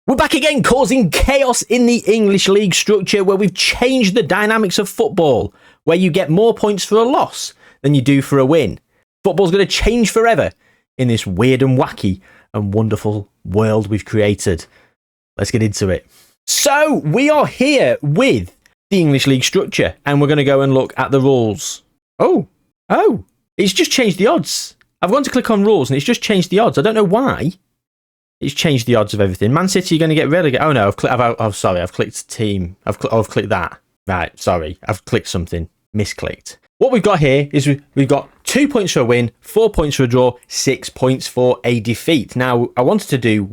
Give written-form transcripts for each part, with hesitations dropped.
We're back again, causing chaos in the English league structure where we've changed the dynamics of football, where you get more points for a loss than you do for a win. Football's going to change forever in this weird and wacky and wonderful world we've created. Let's get into it. So, we are here with the English league structure, and we're going to go and look at the rules. Oh, it's just changed the odds. I've gone to click on rules, and it's just changed the odds. I don't know why. It's changed the odds of everything. Man City are going to get relegated. Oh no, I've clicked team. I've clicked that. Right, sorry. I've clicked something. Misclicked. What we've got here is we've got 2 points for a win, 4 points for a draw, 6 points for a defeat. Now, I wanted to do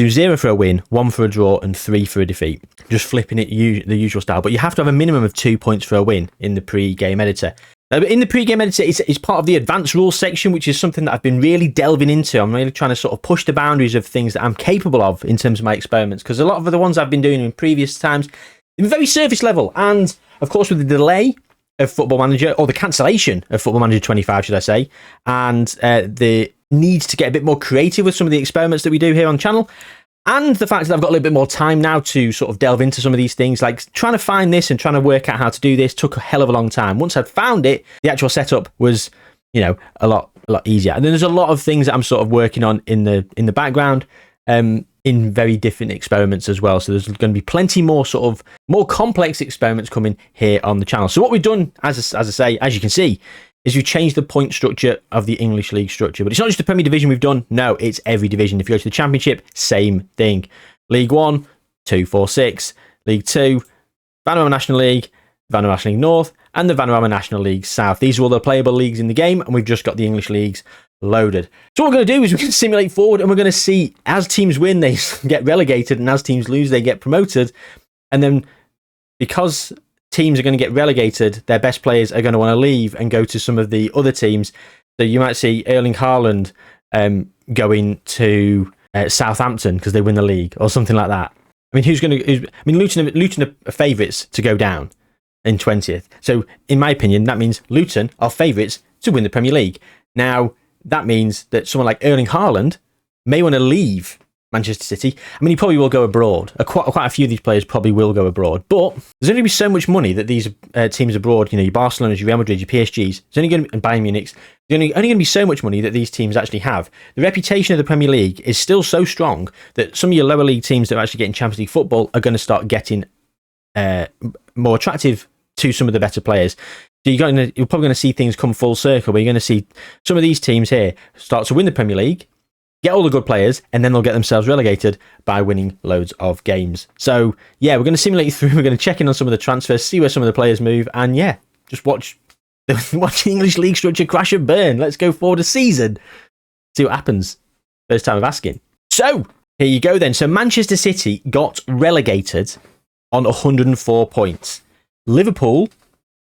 0 for a win, 1 for a draw, and 3 for a defeat. Just flipping it the usual style. But you have to have a minimum of 2 points for a win in the pre-game editor. In the pre-game editor, it's part of the advanced rules section, which is something that I've been really delving into. I'm really trying to sort of push the boundaries of things that I'm capable of in terms of my experiments, because a lot of the ones I've been doing in previous times have been very surface level. And, of course, with the delay of Football Manager, or the cancellation of Football Manager 25, should I say, and the need to get a bit more creative with some of the experiments that we do here on the channel, and the fact that I've got a little bit more time now to sort of delve into some of these things, like trying to find this and trying to work out how to do this took a hell of a long time. Once I'd found it, the actual setup was, a lot easier. And then there's a lot of things that I'm sort of working on in the background, in very different experiments as well. So there's going to be plenty more sort of more complex experiments coming here on the channel. So what we've done, as I say, as you can see, is we've changed the point structure of the English league structure. But it's not just the Premier Division we've done. No, it's every division. If you go to the Championship, same thing. League 1, 2, 4, 6. League 2, Vanarama National League, Vanarama National League North, and the Vanarama National League South. These are all the playable leagues in the game, and we've just got the English leagues loaded. So what we're going to do is we're going to simulate forward, and we're going to see, as teams win, they get relegated, and as teams lose, they get promoted. And then, because teams are going to get relegated, their best players are going to want to leave and go to some of the other teams. So you might see Erling Haaland going to Southampton because they win the league or something like that. I mean, Luton are favourites to go down in 20th. So in my opinion, that means Luton are favourites to win the Premier League. Now, that means that someone like Erling Haaland may want to leave Manchester City. I mean, he probably will go abroad. Quite a few of these players probably will go abroad. But there's only going to be so much money that these teams abroad, your Barcelona's, your Real Madrid, your PSG's, and Bayern Munich's, there's only going to be so much money that these teams actually have. The reputation of the Premier League is still so strong that some of your lower league teams that are actually getting Champions League football are going to start getting more attractive to some of the better players. So you're probably going to see things come full circle, where you're going to see some of these teams here start to win the Premier League, get all the good players, and then they'll get themselves relegated by winning loads of games. So, yeah, we're going to simulate through. We're going to check in on some of the transfers, see where some of the players move, and, yeah, just watch the English league structure crash and burn. Let's go forward a season. See what happens. First time of asking. So, here you go then. So, Manchester City got relegated on 104 points. Liverpool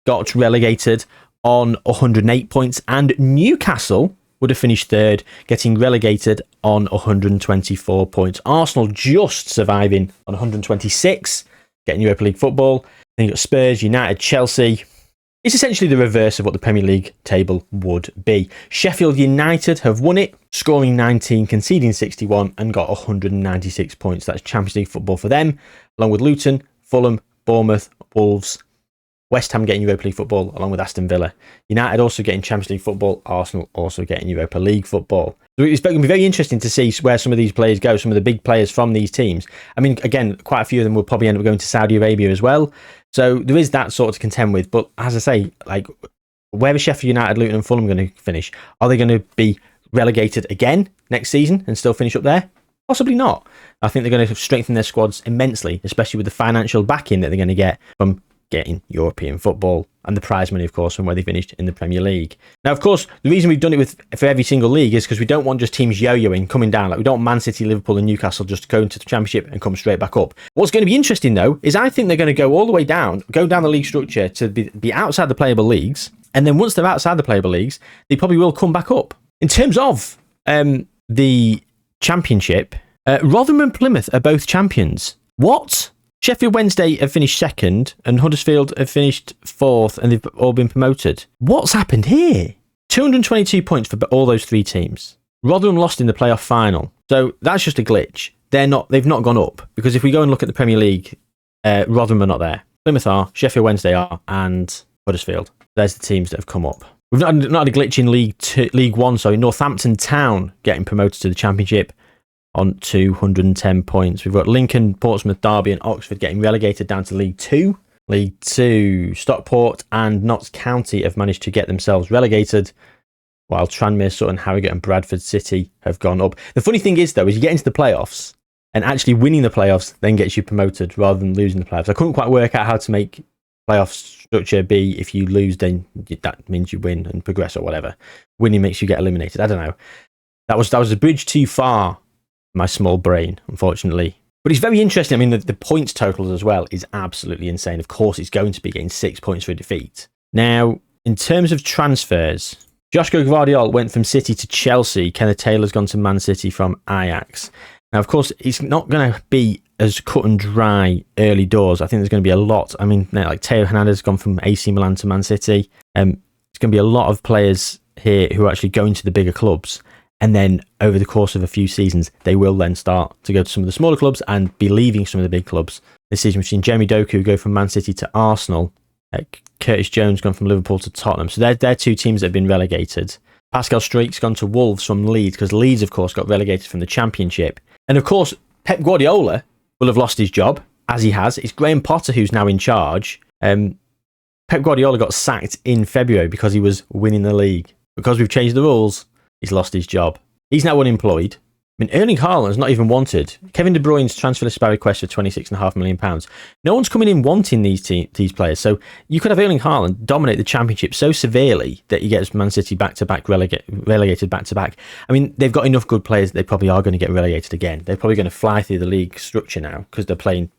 got relegated on 108 points, and Newcastle would have finished third, getting relegated on 124 points. Arsenal just surviving on 126, getting Europa League football. Then you've got Spurs, United, Chelsea. It's essentially the reverse of what the Premier League table would be. Sheffield United have won it, scoring 19, conceding 61, and got 196 points. That's Champions League football for them, along with Luton, Fulham, Bournemouth, Wolves, West Ham getting Europa League football along with Aston Villa. United also getting Champions League football. Arsenal also getting Europa League football. So it's going to be very interesting to see where some of these players go, some of the big players from these teams. I mean, again, quite a few of them will probably end up going to Saudi Arabia as well. So there is that sort of to contend with. But as I say, like, where are Sheffield United, Luton and Fulham going to finish? Are they going to be relegated again next season and still finish up there? Possibly not. I think they're going to strengthen their squads immensely, especially with the financial backing that they're going to get from getting European football and the prize money, of course, from where they finished in the Premier League. Now, of course, the reason we've done it for every single league is because we don't want just teams yo-yoing, coming down. Like, we don't want Man City, Liverpool and Newcastle just go into the Championship and come straight back up. What's going to be interesting, though, is I think they're going to go all the way down, go down the league structure to be outside the playable leagues. And then once they're outside the playable leagues, they probably will come back up. In terms of the Championship, Rotherham and Plymouth are both champions. What? Sheffield Wednesday have finished second and Huddersfield have finished fourth, and they've all been promoted. What's happened here? 222 points for all those three teams. Rotherham lost in the playoff final. So that's just a glitch. they've not gone up, because if we go and look at the Premier League, Rotherham are not there. Plymouth are, Sheffield Wednesday are, and Huddersfield. There's the teams that have come up. We've not had a glitch in League One, so Northampton Town getting promoted to the Championship on 210 points. We've got Lincoln, Portsmouth, Derby and Oxford getting relegated down to League Two. League Two, Stockport and Notts County have managed to get themselves relegated, while Tranmere, Sutton, Harrogate and Bradford City have gone up. The funny thing is, though, is you get into the playoffs, and actually winning the playoffs then gets you promoted rather than losing the playoffs. I couldn't quite work out how to make playoff structure be if you lose, then that means you win and progress or whatever. Winning makes you get eliminated. I don't know. That was a bridge too far, my small brain, unfortunately. But it's very interesting. I mean, the points totals as well is absolutely insane. Of course, it's going to be getting 6 points for a defeat. Now, in terms of transfers, Joshua Gvardiol went from City to Chelsea. Kenneth Taylor's gone to Man City from Ajax. Now, of course, it's not going to be as cut and dry early doors. I think there's going to be a lot. I mean, like Teo Hernandez has gone from AC Milan to Man City. It's going to be a lot of players here who are actually going to the bigger clubs. And then over the course of a few seasons, they will then start to go to some of the smaller clubs and be leaving some of the big clubs. This season, we've seen Jeremy Doku go from Man City to Arsenal. Curtis Jones gone from Liverpool to Tottenham. So they're two teams that have been relegated. Pascal Streak's gone to Wolves from Leeds, because Leeds, of course, got relegated from the Championship. And of course, Pep Guardiola will have lost his job, as he has. It's Graham Potter who's now in charge. Pep Guardiola got sacked in February because he was winning the league. Because we've changed the rules, he's lost his job. He's now unemployed. I mean, Erling Haaland's not even wanted. Kevin De Bruyne's transfer list by request for £26.5 million. No one's coming in wanting these players. So you could have Erling Haaland dominate the Championship so severely that he gets Man City back-to-back relegated back-to-back. I mean, they've got enough good players that they probably are going to get relegated again. They're probably going to fly through the league structure now because they're playing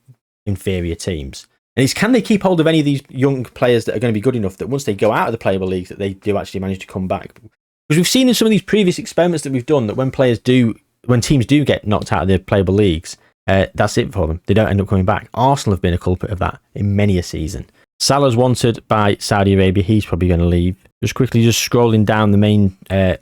inferior teams. And it's, can they keep hold of any of these young players that are going to be good enough that once they go out of the playable leagues that they do actually manage to come back? Because we've seen in some of these previous experiments that we've done that when teams do get knocked out of the playable leagues, that's it for them. They don't end up coming back. Arsenal have been a culprit of that in many a season. Salah's wanted by Saudi Arabia. He's probably going to leave. Just scrolling down the main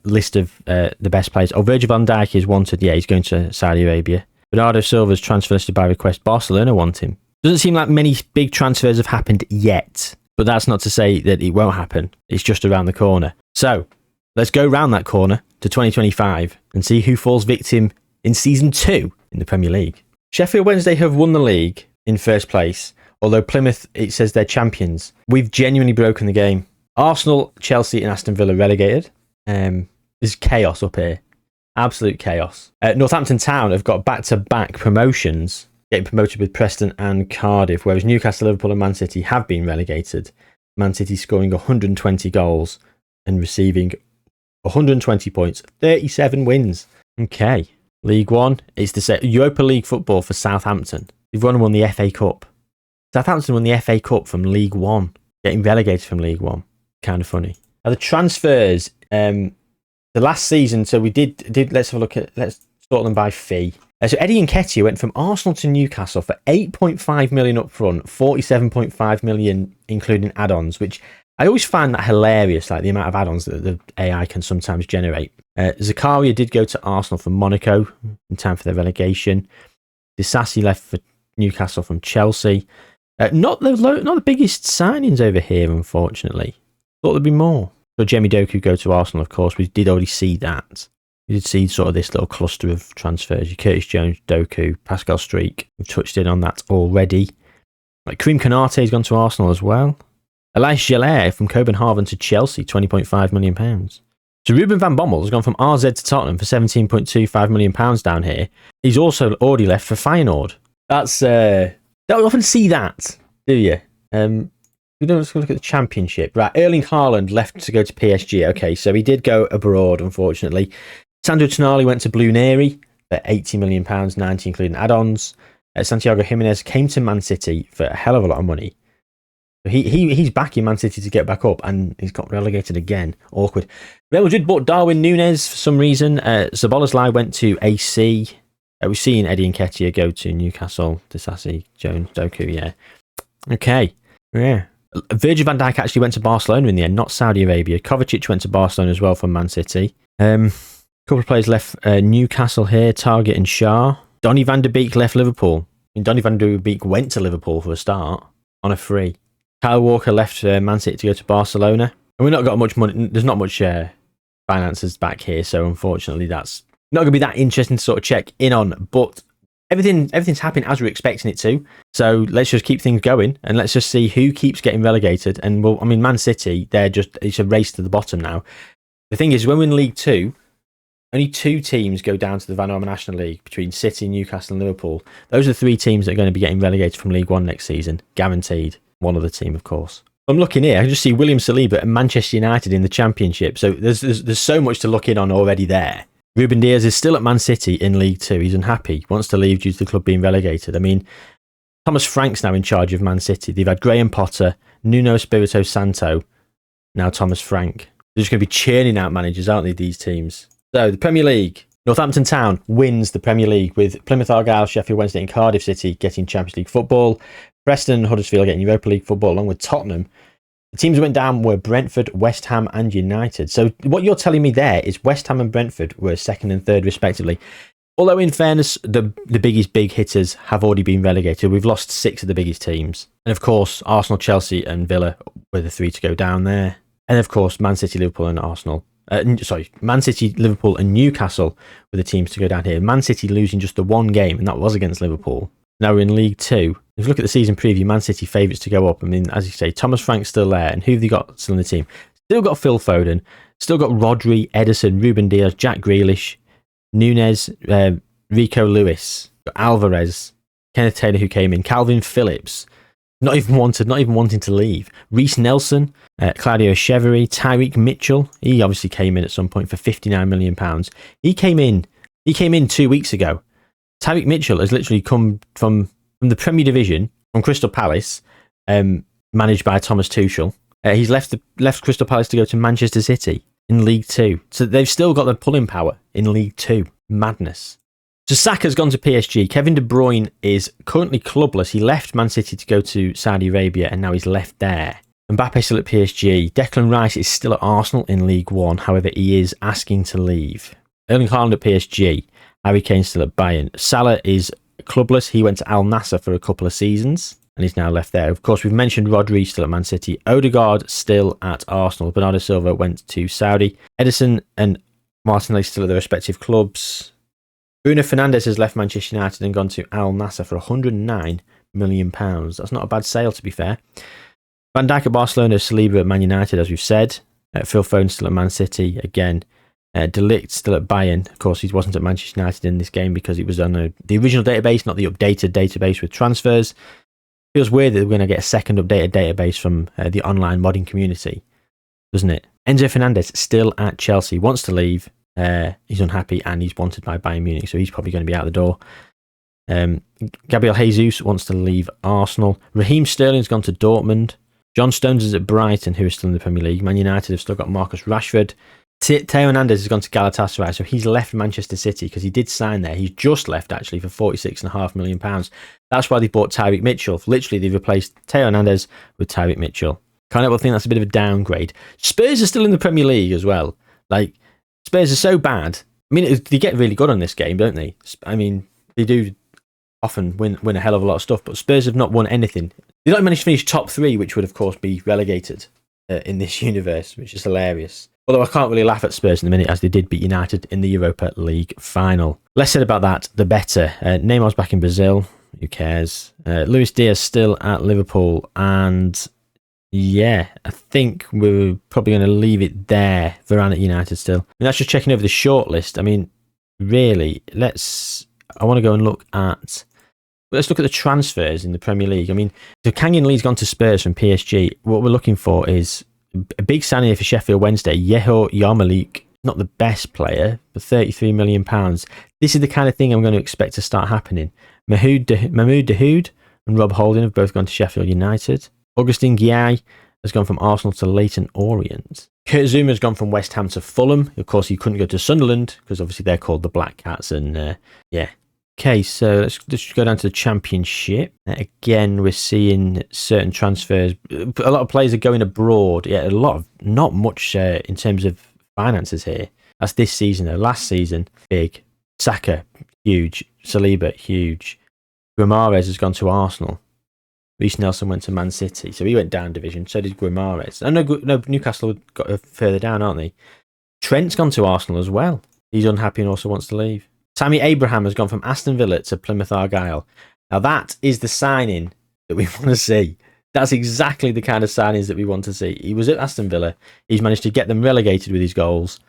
list of the best players. Oh, Virgil van Dijk is wanted. Yeah, he's going to Saudi Arabia. Bernardo Silva's transfer listed by request. Barcelona want him. Doesn't seem like many big transfers have happened yet, but that's not to say that it won't happen. It's just around the corner. So let's go round that corner to 2025 and see who falls victim in Season 2 in the Premier League. Sheffield Wednesday have won the league in first place, although Plymouth, it says they're champions. We've genuinely broken the game. Arsenal, Chelsea and Aston Villa relegated. There's chaos up here. Absolute chaos. Northampton Town have got back-to-back promotions, getting promoted with Preston and Cardiff, whereas Newcastle, Liverpool and Man City have been relegated. Man City scoring 120 goals and receiving 120 points, 37 wins. Okay. League One is the Europa League football for Southampton. They've won the FA Cup. Southampton won the FA Cup from League One, getting relegated from League One. Kind of funny. Now the transfers, the last season, so we did let's have a look at, let's sort them by fee. So Eddie Nketiah went from Arsenal to Newcastle for 8.5 million up front, 47.5 million including add-ons, which I always find that hilarious, like the amount of add-ons that the AI can sometimes generate. Zakaria did go to Arsenal from Monaco in time for their relegation. Disasi left for Newcastle from Chelsea. Not the biggest signings over here, unfortunately. Thought there'd be more. So Jamie Doku go to Arsenal, of course. We did already see that. We did see sort of this little cluster of transfers. Curtis Jones, Doku, Pascal Streak. We've touched in on that already. Like Karim Konate has gone to Arsenal as well. Elias Gelair from Copenhagen to Chelsea, £20.5 million. So Ruben van Bommel has gone from RZ to Tottenham for £17.25 million down here. He's also already left for Feyenoord. That's don't often see that, do you? We don't look at the Championship. Right, Erling Haaland left to go to PSG. Okay, so he did go abroad, unfortunately. Sandro Tonali went to Blue Neri for £80 million, 90 including add-ons. Santiago Jimenez came to Man City for a hell of a lot of money. He's back in Man City to get back up, and he's got relegated again. Awkward. Real Madrid bought Darwin Núñez for some reason. Szoboszlai went to AC. We've seen Eddie Nketiah go to Newcastle. Disasi, Jones, Doku, yeah. Okay, yeah. Virgil van Dijk actually went to Barcelona in the end, not Saudi Arabia. Kovacic went to Barcelona as well from Man City. A couple of players left Newcastle here, Target and Shah. Donny van der Beek left Liverpool. I mean, Donny van der Beek went to Liverpool for a start on a free. Kyle Walker left Man City to go to Barcelona. And we've not got much money. There's not much finances back here, so unfortunately that's not going to be that interesting to sort of check in on. But everything's happening as we're expecting it to. So let's just keep things going and let's just see who keeps getting relegated. And Man City, it's a race to the bottom now. The thing is, when we're in League 2, only 2 teams go down to the Vanarama National League between City, Newcastle and Liverpool. Those are the 3 teams that are going to be getting relegated from League 1 next season. Guaranteed. One other team, of course. I'm looking here. I can just see William Saliba and Manchester United in the Championship. So there's so much to look in on already there. Ruben Diaz is still at Man City in League 2. He's unhappy. Wants to leave due to the club being relegated. I mean, Thomas Frank's now in charge of Man City. They've had Graham Potter, Nuno Espirito Santo, now Thomas Frank. They're just going to be churning out managers, aren't they, these teams? So, the Premier League. Northampton Town wins the Premier League with Plymouth Argyle, Sheffield Wednesday and Cardiff City getting Champions League football. Preston and Huddersfield getting Europa League football along with Tottenham. The teams that went down were Brentford, West Ham and United. So what you're telling me there is West Ham and Brentford were 2nd and 3rd respectively. Although in fairness, the biggest big hitters have already been relegated. We've lost 6 of the biggest teams. And of course, Arsenal, Chelsea and Villa were the 3 to go down there. And of course, Man City, Liverpool and Arsenal. Man City, Liverpool and Newcastle were the teams to go down here. Man City losing just the 1 game, and that was against Liverpool. Now we're in League 2. If you look at the season preview, Man City favourites to go up. I mean, as you say, Thomas Frank's still there. And who have they got still in the team? Still got Phil Foden. Still got Rodri, Ederson, Ruben Diaz, Jack Grealish, Nunez, Rico Lewis, Alvarez, Kenneth Taylor who came in, Calvin Phillips, not even wanting to leave. Reece Nelson, Claudio Echeverry, Tyreek Mitchell. He obviously came in at some point for £59 million. He came in 2 weeks ago. Tyreek Mitchell has literally come from the Premier Division, from Crystal Palace, managed by Thomas Tuchel. He's left Crystal Palace to go to Manchester City in League 2. So they've still got the pulling power in League 2. Madness. So Saka's gone to PSG. Kevin De Bruyne is currently clubless. He left Man City to go to Saudi Arabia and now he's left there. Mbappe's still at PSG. Declan Rice is still at Arsenal in League 1. However, he is asking to leave. Erling Haaland at PSG. Harry Kane's still at Bayern. Salah is clubless. He went to Al Nassr for a couple of seasons and he's now left there. Of course, we've mentioned Rodri still at Man City. Odegaard still at Arsenal. Bernardo Silva went to Saudi. Ederson and Martinelli still at their respective clubs. Bruno Fernandes has left Manchester United and gone to Al Nassr for £109 million. That's not a bad sale, to be fair. Van Dijk at Barcelona, Saliba at Man United, as we've said. Phil Foden still at Man City again. De Ligt still at Bayern. Of course, he wasn't at Manchester United in this game because it was on the original database, not the updated database with transfers. Feels weird that we're going to get a second updated database from the online modding community, doesn't it? Enzo Fernandez still at Chelsea, wants to leave. He's unhappy and he's wanted by Bayern Munich, so he's probably going to be out the door. Gabriel Jesus wants to leave Arsenal. Raheem Sterling's gone to Dortmund. John Stones is at Brighton, who is still in the Premier League. Man United have still got Marcus Rashford. Theo Hernandez has gone to Galatasaray, so he's left Manchester City because he did sign there. He's just left, actually, for £46.5 million. That's why they bought Tyreek Mitchell. Literally, they've replaced Theo Hernandez with Tyreek Mitchell. Can't help but think that's a bit of a downgrade. Spurs are still in the Premier League as well. Spurs are so bad. I mean, they get really good on this game, don't they? I mean, they do often win a hell of a lot of stuff, but Spurs have not won anything. They don't manage to finish top 3, which would, of course, be relegated in this universe, which is hilarious. Although I can't really laugh at Spurs in a minute, as they did beat United in the Europa League final. Less said about that, the better. Neymar's back in Brazil. Who cares? Luis Diaz still at Liverpool. And yeah, I think we're probably going to leave it there. Varane at United still. I mean, that's just checking over the shortlist. I mean, really, I want to go and look at... Let's look at the transfers in the Premier League. I mean, so Kangin Lee's gone to Spurs from PSG. What we're looking for is a big signing here for Sheffield Wednesday. Yeho Yarmolenko, not the best player, but £33 million. This is the kind of thing I'm going to expect to start happening. Mahmoud Dahoud and Rob Holding have both gone to Sheffield United. Augustin Guiai has gone from Arsenal to Leyton Orient. Kurt Zouma has gone from West Ham to Fulham. Of course, he couldn't go to Sunderland because obviously they're called the Black Cats. And yeah. Okay, so let's just go down to the Championship. Again, we're seeing certain transfers. A lot of players are going abroad. Yeah, not much in terms of finances here. That's this season, though. Last season, big. Saka, huge. Saliba, huge. Guimaraes has gone to Arsenal. Reece Nelson went to Man City, so he went down division. So did Guimaraes. Oh, no, Newcastle got further down, aren't they? Trent's gone to Arsenal as well. He's unhappy and also wants to leave. Tammy Abraham has gone from Aston Villa to Plymouth Argyle. Now that is the signing that we want to see. That's exactly the kind of signings that we want to see. He was at Aston Villa. He's managed to get them relegated with his goals,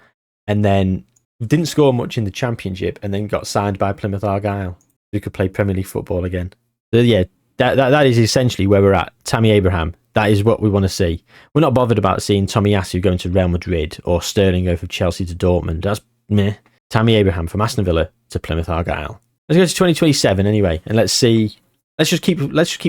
and then didn't score much in the Championship, and then got signed by Plymouth Argyle, who could play Premier League football again. So yeah, that is essentially where we're at. Tammy Abraham. That is what we want to see. We're not bothered about seeing Tomiyasu going to Real Madrid or Sterling go from Chelsea to Dortmund. That's meh. Tammy Abraham from Aston Villa to Plymouth Argyle. Let's go to 2027 anyway, and let's see. Let's just keep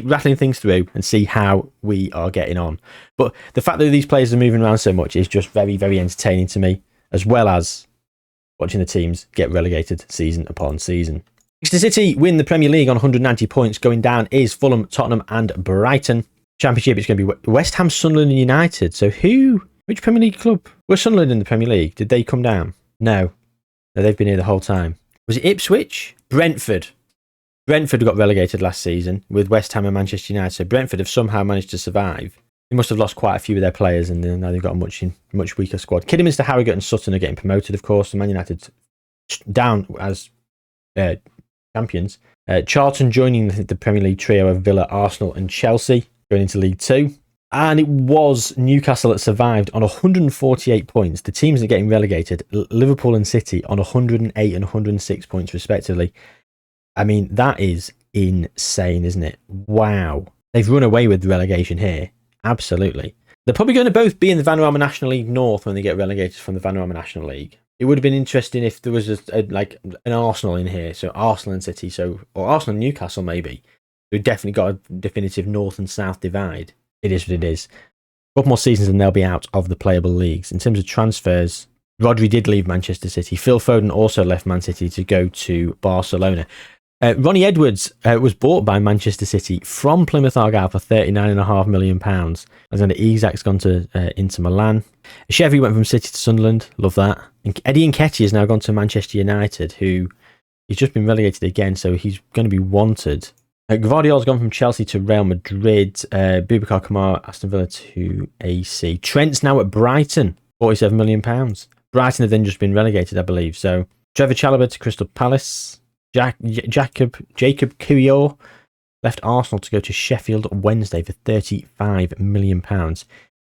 rattling things through and see how we are getting on. But the fact that these players are moving around so much is just very, very entertaining to me, as well as watching the teams get relegated season upon season. Manchester City win the Premier League on 190 points. Going down is Fulham, Tottenham, and Brighton. Championship, it's going to be West Ham, Sunderland, and United. So which Premier League club? Were Sunderland in the Premier League? Did they come down? No, they've been here the whole time. Was it Ipswich? Brentford. Brentford got relegated last season with West Ham and Manchester United. So Brentford have somehow managed to survive. They must have lost quite a few of their players, and now they've got a much weaker squad. Kidderminster, Harrogate, and Sutton are getting promoted, of course. And Man United down as champions. Charlton joining the Premier League trio of Villa, Arsenal, and Chelsea, going into League Two. And it was Newcastle that survived on 148 points. The teams that are getting relegated, Liverpool and City, on 108 and 106 points, respectively. I mean, that is insane, isn't it? Wow. They've run away with the relegation here. Absolutely. They're probably going to both be in the Vanarama National League North when they get relegated from the Vanarama National League. It would have been interesting if there was an Arsenal in here, so Arsenal and City, or Arsenal and Newcastle maybe. We've definitely got a definitive North and South divide. It is what it is. A couple more seasons and they'll be out of the playable leagues. In terms of transfers, Rodri did leave Manchester City. Phil Foden also left Man City to go to Barcelona. Ronnie Edwards was bought by Manchester City from Plymouth Argyle for £39.5 million. Alexander Isak's gone to Inter Milan. Chevy went from City to Sunderland. Love that. And Eddie Nketiah has now gone to Manchester United, who he's just been relegated again, so he's going to be wanted. Gvardiol's gone from Chelsea to Real Madrid. Boubacar Kamara, Aston Villa to AC. Trent's now at Brighton, £47 million. Brighton have then just been relegated, I believe. So Trevor Chalobah to Crystal Palace. Jacob Kiwior left Arsenal to go to Sheffield Wednesday for £35 million.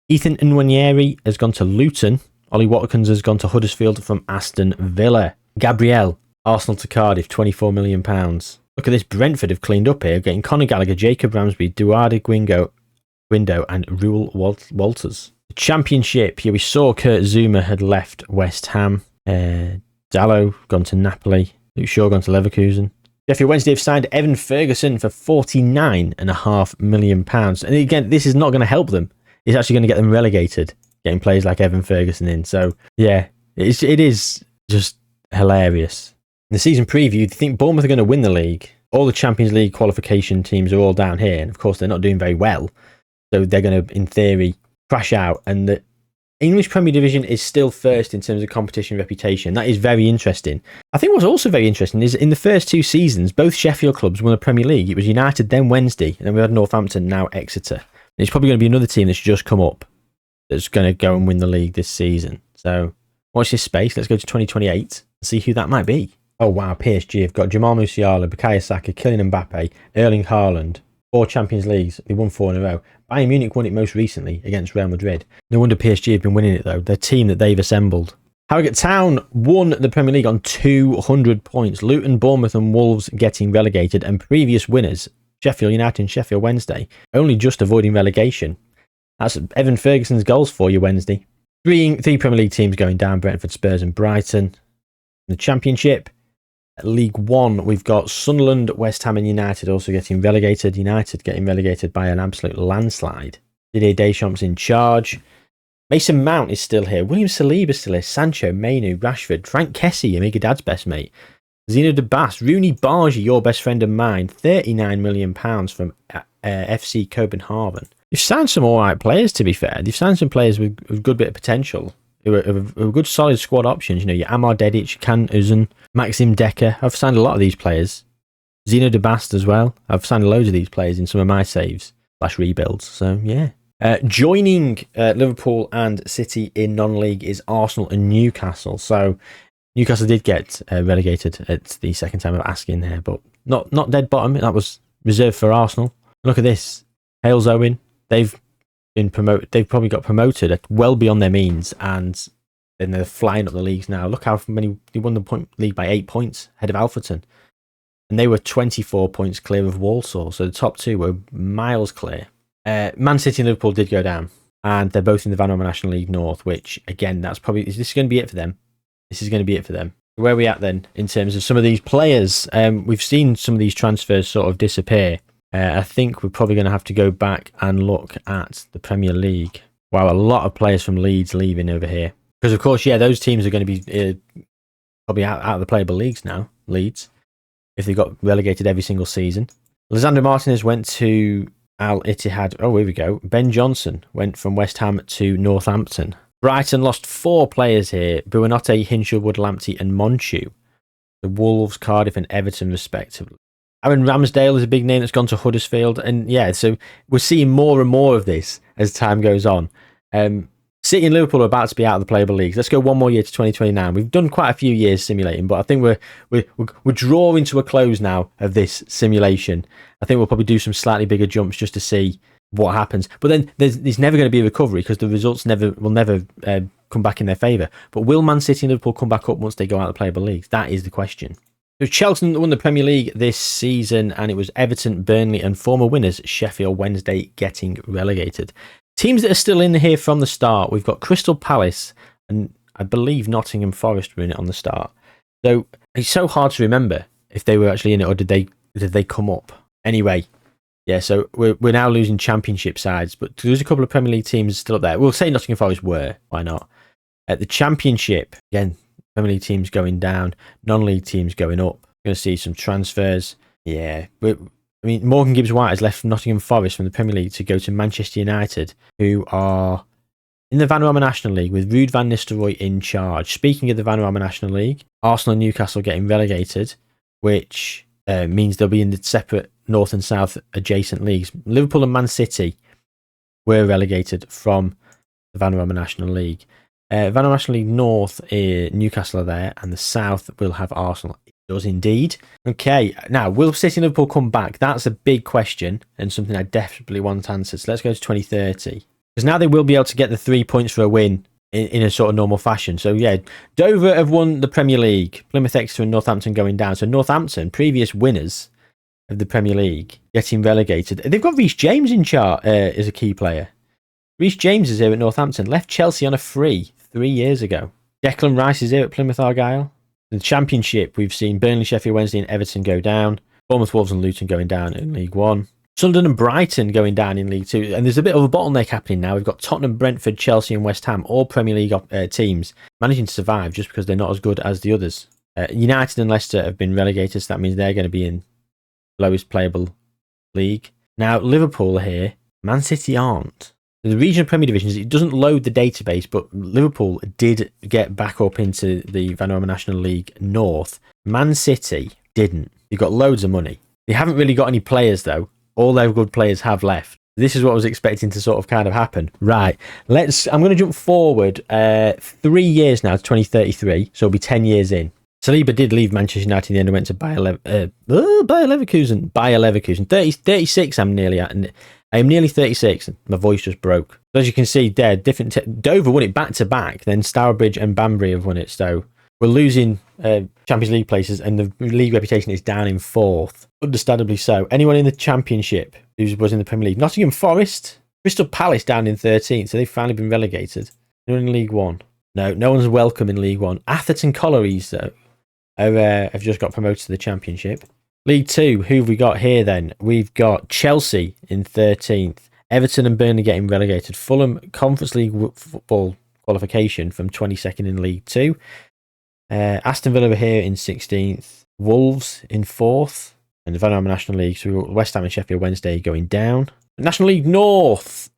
Ethan Nwaneri has gone to Luton. Ollie Watkins has gone to Huddersfield from Aston Villa. Gabriel, Arsenal to Cardiff, £24 million. Look at this, Brentford have cleaned up here, getting Conor Gallagher, Jacob Ramsby, Duarte Guindo, and Reuel Walters. The Championship, here we saw Kurt Zouma had left West Ham. Dallo gone to Napoli. Luke Shaw gone to Leverkusen. Sheffield Wednesday have signed Evan Ferguson for £49.5 million. And again, this is not going to help them. It's actually going to get them relegated, getting players like Evan Ferguson in. So, yeah, it is just hilarious. In the season preview, do you think Bournemouth are going to win the league? All the Champions League qualification teams are all down here. And, of course, they're not doing very well. So they're going to, in theory, crash out. And the English Premier Division is still first in terms of competition reputation. That is very interesting. I think what's also very interesting is in the first two seasons, both Sheffield clubs won the Premier League. It was United, then Wednesday, and then we had Northampton, now Exeter. And it's probably going to be another team that's just come up that's going to go and win the league this season. So watch this space. Let's go to 2028 and see who that might be. Oh, wow. PSG have got Jamal Musiala, Bukayo Saka, Kylian Mbappe, Erling Haaland. 4 Champions Leagues. They won 4 in a row. Bayern Munich won it most recently against Real Madrid. No wonder PSG have been winning it, though. Their team that they've assembled. Harrogate Town won the Premier League on 200 points. Luton, Bournemouth and Wolves getting relegated. And previous winners, Sheffield United and Sheffield Wednesday, only just avoiding relegation. That's Evan Ferguson's goals for you, Wednesday. Three Premier League teams going down. Brentford, Spurs and Brighton. In the Championship, League One, we've got Sunderland, West Ham and United also getting relegated. United getting relegated by an absolute landslide. Didier Deschamps in charge. Mason Mount is still here. William Saliba still here. Sancho, Mainu, Rashford, Frank Kessie, your Dad's best mate. Zeno de Bas, Rooney Bargi, your best friend and mine. £39 million from FC Copenhagen. You've signed some alright players, to be fair. You've signed some players with a good bit of potential. who are good solid squad options. You know, your Amar Dedic, Can Uzun, Maxim Decker. I've signed a lot of these players. Zeno de Bast as well. I've signed loads of these players in some of my saves / rebuilds. So yeah. Joining Liverpool and City in non-league is Arsenal and Newcastle. So Newcastle did get relegated at the second time of asking there, but not dead bottom. That was reserved for Arsenal. Look at this. Hales Owen. They've been promoted. They've probably got promoted well beyond their means, and then they're flying up the leagues now. Look how many they won the league by 8 points ahead of Alfreton, and they were 24 points clear of Walsall. So the top two were miles clear. Man City and Liverpool did go down, and they're both in the Vanarama National League North. Which again, this is going to be it for them. This is going to be it for them. Where are we at then in terms of some of these players? We've seen some of these transfers sort of disappear. I think we're probably going to have to go back and look at the Premier League. Wow, a lot of players from Leeds leaving over here. Because, of course, yeah, those teams are going to be probably out of the playable leagues now, Leeds, if they got relegated every single season. Lisandro Martinez went to Al Ittihad. Oh, here we go. Ben Johnson went from West Ham to Northampton. Brighton lost 4 players here. Buonanotte, Hinshaw, Woodlamptey and Monchu. The Wolves, Cardiff and Everton, respectively. Aaron Ramsdale is a big name that's gone to Huddersfield. And yeah, so we're seeing more and more of this as time goes on. City and Liverpool are about to be out of the playable leagues. Let's go one more year to 2029. We've done quite a few years simulating, but I think we're drawing to a close now of this simulation. I think we'll probably do some slightly bigger jumps just to see what happens. But then there's never going to be a recovery because the results will never come back in their favour. But will Man City and Liverpool come back up once they go out of the playable leagues? That is the question. So Chelsea won the Premier League this season, and it was Everton, Burnley and former winners Sheffield Wednesday getting relegated. Teams that are still in here from the start, we've got Crystal Palace and I believe Nottingham Forest were in it on the start. So it's so hard to remember if they were actually in it or did they come up. Anyway, yeah, so we're now losing championship sides, but there's a couple of Premier League teams still up there. We'll say Nottingham Forest were, why not? At the championship, again, Premier League teams going down, non-league teams going up. We're going to see some transfers. Yeah, Morgan Gibbs-White has left Nottingham Forest from the Premier League to go to Manchester United, who are in the Vanarama National League with Ruud van Nistelrooy in charge. Speaking of the Vanarama National League, Arsenal and Newcastle getting relegated, which means they'll be in the separate North and South adjacent leagues. Liverpool and Man City were relegated from the Vanarama National League. Vanarama National League North, Newcastle are there, and the South will have Arsenal. It does indeed. Okay, now, will City and Liverpool come back? That's a big question, and something I desperately want answered. So let's go to 2030. Because now they will be able to get the 3 points for a win in a sort of normal fashion. So yeah, Dover have won the Premier League. Plymouth Exeter and Northampton going down. So Northampton, previous winners of the Premier League, getting relegated. They've got Reece James in chart as a key player. Reece James is here at Northampton. Left Chelsea on a free 3 years ago. Declan Rice is here at Plymouth Argyle. In the Championship, we've seen Burnley, Sheffield Wednesday and Everton go down. Bournemouth, Wolves and Luton going down in League One. Sunderland and Brighton going down in League Two. And there's a bit of a bottleneck happening now. We've got Tottenham, Brentford, Chelsea and West Ham, all Premier League teams, managing to survive just because they're not as good as the others. United and Leicester have been relegated, so that means they're going to be in lowest playable league. Now, Liverpool are here. Man City aren't. The regional Premier Divisions, it doesn't load the database, but Liverpool did get back up into the Vanarama National League North. Man City didn't. They've got loads of money. They haven't really got any players, though. All their good players have left. This is what I was expecting to sort of kind of happen. Right, I'm going to jump forward 3 years now to 2033, so it'll be 10 years in. Saliba did leave Manchester United in the end and went to Bayer Leverkusen. 36 I'm nearly at. And I am nearly 36. My voice just broke. As you can see there, Dover won it back to back. Then Stourbridge and Banbury have won it. So we're losing Champions League places and the league reputation is down in 4th. Understandably so. Anyone in the Championship who was in the Premier League? Nottingham Forest, Crystal Palace down in 13th. So they've finally been relegated. They're in League One. No one's welcome in League One. Atherton Collieries, though, have just got promoted to the Championship. League Two, who have we got here then? We've got Chelsea in 13th. Everton and Burnley getting relegated. Fulham Conference League football qualification from 22nd in League Two. Aston Villa are here in 16th. Wolves in 4th. And the Vanarama National League, so West Ham and Sheffield Wednesday going down. National League North.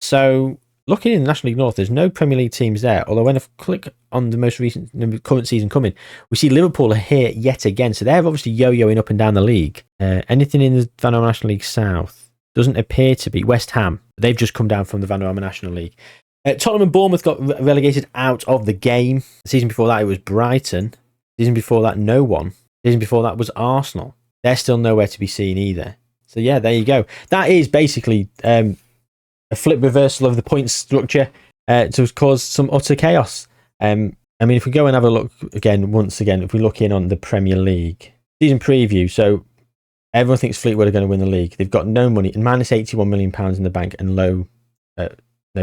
So looking in the National League North, there's no Premier League teams there. Although when I click on the most recent, the current season coming, we see Liverpool are here yet again. So they're obviously yo-yoing up and down the league. Anything in the Vanarama National League South doesn't appear to be. West Ham, they've just come down from the Vanarama National League. Tottenham and Bournemouth got relegated out of the game. The season before that, it was Brighton. The season before that, no one. The season before that was Arsenal. They're still nowhere to be seen either. So yeah, there you go. That is basically a flip reversal of the point structure to cause some utter chaos. I mean, if we go and have a look once again, if we look in on the Premier League season preview, so everyone thinks Fleetwood are going to win the league. They've got no money and minus £81 million in the bank and no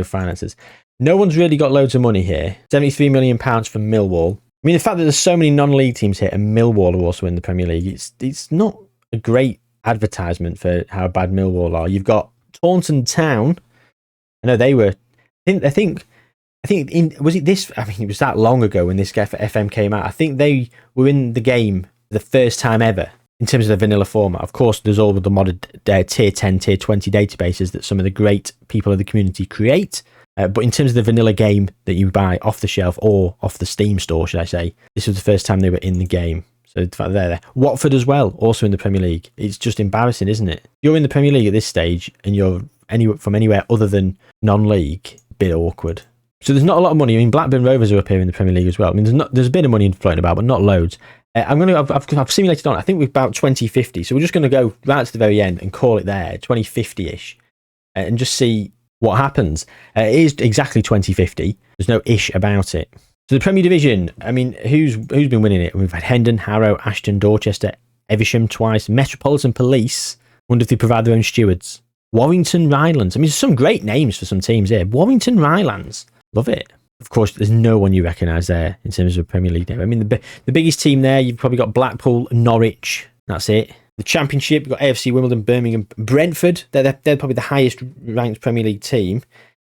finances. No one's really got loads of money here. £73 million from Millwall. I mean, the fact that there's so many non-league teams here and Millwall are also in the Premier League, it's not a great advertisement for how bad Millwall are. You've got Taunton Town. I know they were. I think. Was it this? I mean, it was that long ago when this FM came out. I think they were in the game for the first time ever in terms of the vanilla format. Of course, there's all the modded tier 10, tier 20 databases that some of the great people of the community create. But in terms of the vanilla game that you buy off the shelf or off the Steam store, should I say, this was the first time they were in the game. So the fact they're there. Watford as well, also in the Premier League. It's just embarrassing, isn't it? You're in the Premier League at this stage and you're from anywhere other than non-league, bit awkward. So there's not a lot of money. I mean, Blackburn Rovers are up here in the Premier League as well. I mean, there's a bit of money floating about, but not loads. I've simulated on. I think we're about 2050. So we're just going to go right to the very end and call it there, 2050-ish, and just see what happens. It is exactly 2050. There's no ish about it. So the Premier Division. I mean, who's been winning it? We've had Hendon, Harrow, Ashton, Dorchester, Evesham twice, Metropolitan Police. Wonder if they provide their own stewards. Warrington Rylands. I mean, there's some great names for some teams here. Warrington Rylands. Love it. Of course, there's no one you recognise there in terms of Premier League name. I mean, the biggest team there, you've probably got Blackpool, Norwich. That's it. The Championship, you've got AFC Wimbledon, Birmingham, Brentford. They're probably the highest ranked Premier League team.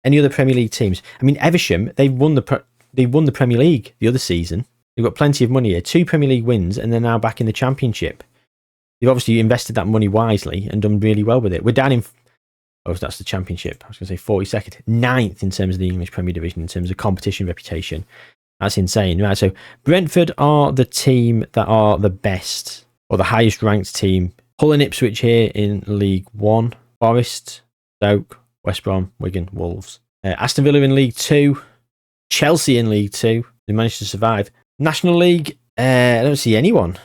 Any other Premier League teams? I mean, Evesham, they won the Premier League the other season. They've got plenty of money here. 2 Premier League wins, and they're now back in the Championship. They've obviously invested that money wisely and done really well with it. We're down in... Oh, that's the Championship. I was going to say 42nd. 9th in terms of the English Premier Division, in terms of competition reputation. That's insane. Right, so Brentford are the team that are the best, or the highest ranked team. Hull and Ipswich here in League 1. Forest, Stoke, West Brom, Wigan, Wolves. Aston Villa in League 2. Chelsea in League 2. They managed to survive. National League, I don't see anyone.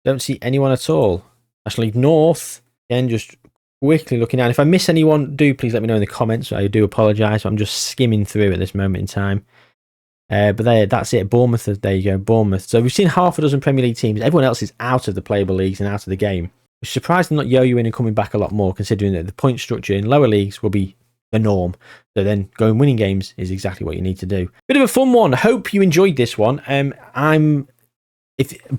Don't see anyone at all. National League North, again, just quickly looking down. If I miss anyone, do please let me know in the comments. I do apologise. I'm just skimming through at this moment in time. But that's it. Bournemouth, there you go, Bournemouth. So we've seen half a dozen Premier League teams. Everyone else is out of the playable leagues and out of the game. It's surprising not yo-yoing and coming back a lot more, considering that the point structure in lower leagues will be the norm. So then going winning games is exactly what you need to do. Bit of a fun one. Hope you enjoyed this one.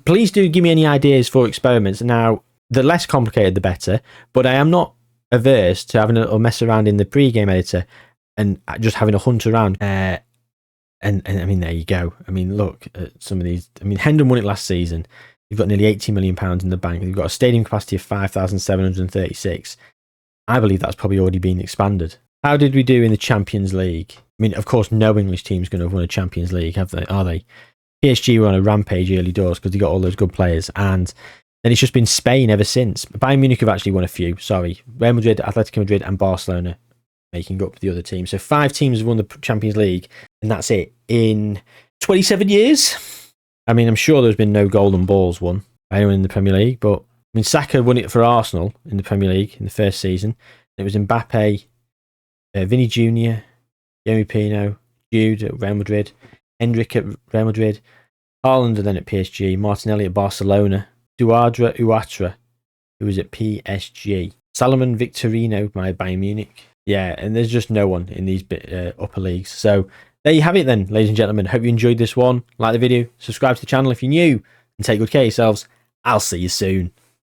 Please do give me any ideas for experiments. Now, the less complicated, the better. But I am not averse to having a little mess around in the pre-game editor and just having a hunt around. And I mean, there you go. I mean, look at some of these. I mean, Hendon won it last season. You've got nearly £80 million in the bank. You've got a stadium capacity of 5,736. I believe that's probably already been expanded. How did we do in the Champions League? I mean, of course, no English team's going to have won a Champions League, have they? Are they? PSG were on a rampage early doors because they got all those good players, and then it's just been Spain ever since. Bayern Munich have actually won a few. Sorry, Real Madrid, Atletico Madrid, and Barcelona making up the other teams. So 5 teams have won the Champions League, and that's it in 27 years. I mean, I'm sure there's been no golden balls won by anyone in the Premier League, but I mean, Saka won it for Arsenal in the Premier League in the first season. It was Mbappe, Vinny Jr., Yemi Pino, Jude at Real Madrid, Hendrick at Real Madrid, Haaland then at PSG, Martinelli at Barcelona, Duadra Uatra, who was at PSG, Salomon Victorino by Bayern Munich. Yeah, and there's just no one in these upper leagues. So there you have it then, ladies and gentlemen. Hope you enjoyed this one. Like the video, subscribe to the channel if you're new, and take good care of yourselves. I'll see you soon.